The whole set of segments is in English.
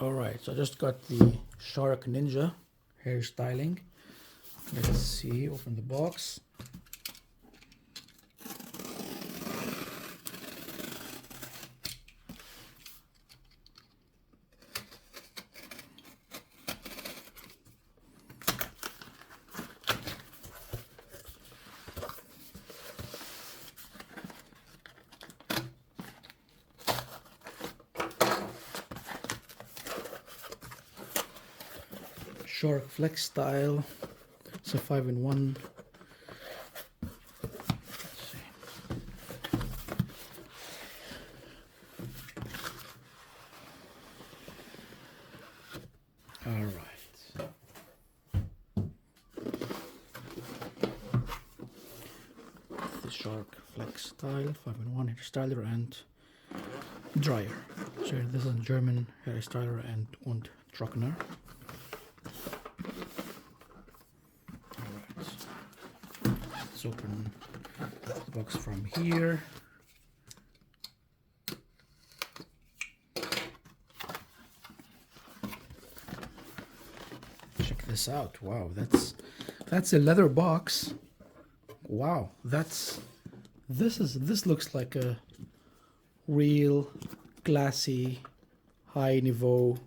Alright, so I just got the Shark Ninja hairstyling. Let's see, open the box. Shark Flex style. It's a 5-in-1. Let's see. All right. The Shark Flex style, 5-in-1 hairstyler and dryer. So this is a German hairstyler and Trockner. Let's open the box from here. Check this out. Wow, that's a leather box. Wow, this looks like a real classy high niveau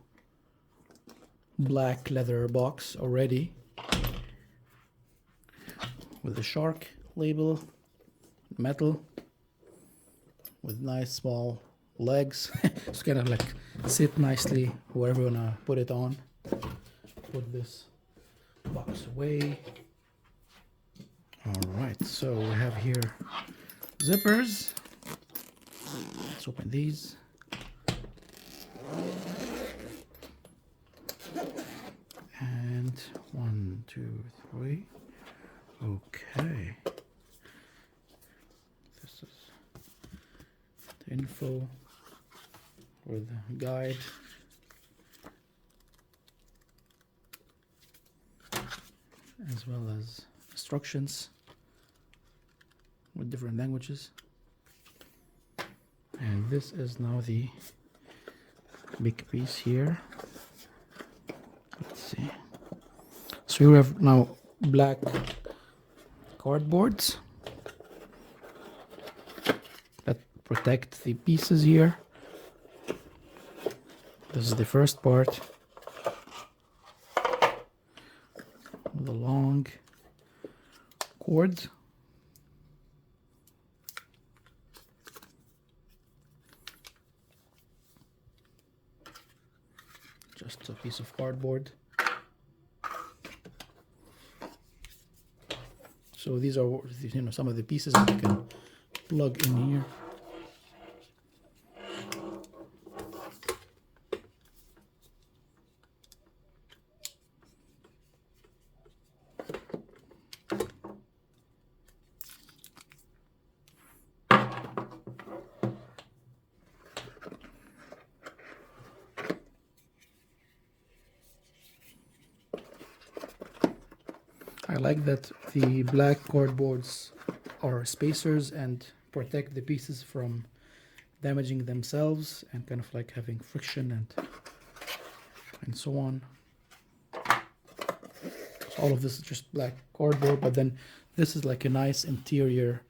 black leather box already, with the Shark label, metal, with nice small legs. It's gonna like sit nicely wherever you wanna put it on. Put this box away. All right, so we have here zippers. Let's open these. And 1, 2, 3. Okay. This is the info or the guide. As well as instructions with different languages. And this is now the big piece here. Let's see. So we have now black cardboards that protect the pieces here. This is the first part. The long cord. Just a piece of cardboard. So these are, you know, some of the pieces that you can plug in here. I like that the black cardboards are spacers and protect the pieces from damaging themselves and kind of like having friction and so on. So all of this is just black cardboard, but then this is like a nice interior.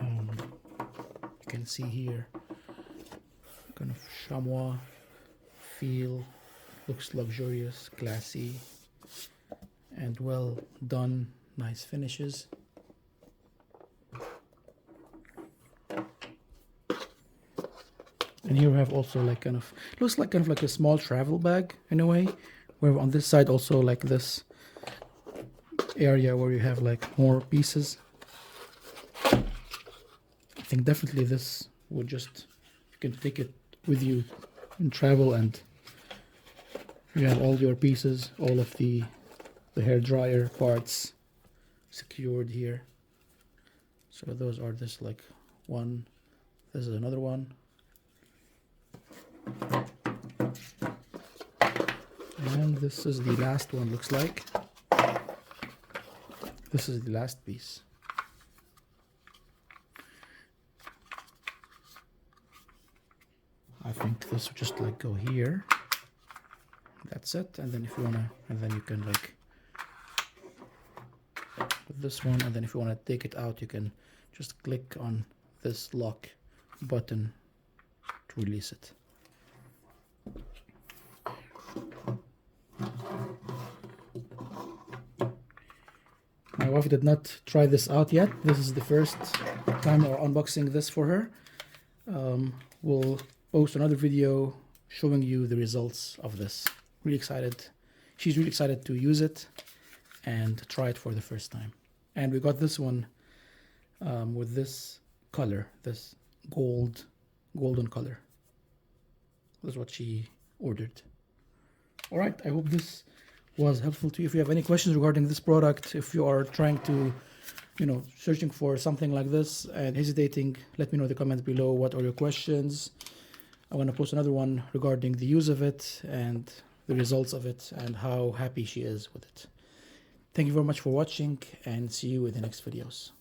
You can see here kind of chamois feel. Looks luxurious, classy, and well done. Nice finishes. And here we have also like kind of, looks like kind of like a small travel bag in a way, where on this side also like this area where you have like more pieces. I think definitely this would just, you can take it with you in travel, and you have all your pieces, all of the hair dryer parts secured here. So those are just like one. This is another one. And this is the last one, looks like. This is the last piece. I think this will just like go here. That's it. And then if you wanna, and then you can like with this one, and then if you want to take it out, you can just click on this lock button to release it. My wife did not try this out yet. This is the first time we're unboxing this for her. We'll post another video showing you the results of this. Really excited. She's really excited to use it and try it for the first time. And we got this one with this color, this golden color. That's what she ordered. All right, I hope this was helpful to you. If you have any questions regarding this product, if you are trying to, searching for something like this and hesitating, let me know in the comments below what are your questions. I'm going to post another one regarding the use of it and the results of it and how happy she is with it. Thank you very much for watching, and see you in the next videos.